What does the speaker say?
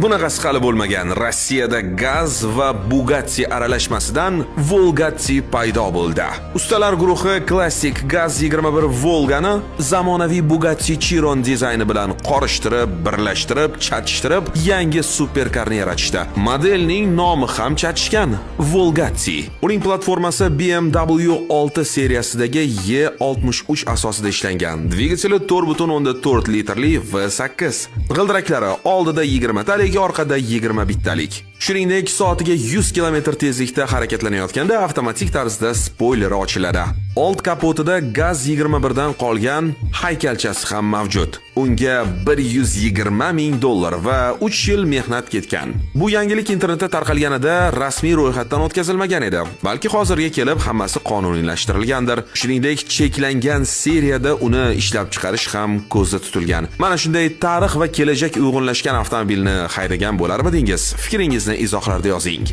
Bunaqasi hali bo'lmagan. Rossiyada gaz va Bugatti aralashmasidan Volgatti paydo bo'ldi. Ustalar guruhi klassik Gaz 21 Volgani zamonaviy Bugatti Chiron dizayni bilan qorishtirib, birlashtirib, chatishtirib, yangi superkarni yaratishdi. Modelning nomi ham chatishgan Volgatti. Uning platformasi BMW 6 seriyasidagi E63 asosida ishlangan. Dvigateli 4.4 litrli V8. G'ildiraklari oldida 20 talik, orqada 20 bittalik. Shuningdek, soatiga 100 km tezlikda harakatlanayotganda avtomatik tarzda spoiler ochiladi. Old kapotida Gaz 21 dan qolgan haykalchasi ham mavjud. Unga $120 ming va 3 yil mehnat ketgan. Bu yangilik internetda tarqalganida rasmiy ro'yxatdan o'tkazilmagan edi. Balki hozirga kelib hammasi qonuniylashtirilgandir. Shuningdek, cheklangan seriyada uni ishlab chiqarish ham ko'zda tutilgan. Mana shunday tarix va kelajak uyg'unlashgan avtomobilni haydagan bo'larmidingiz? Fikringizni izohlarda yozing.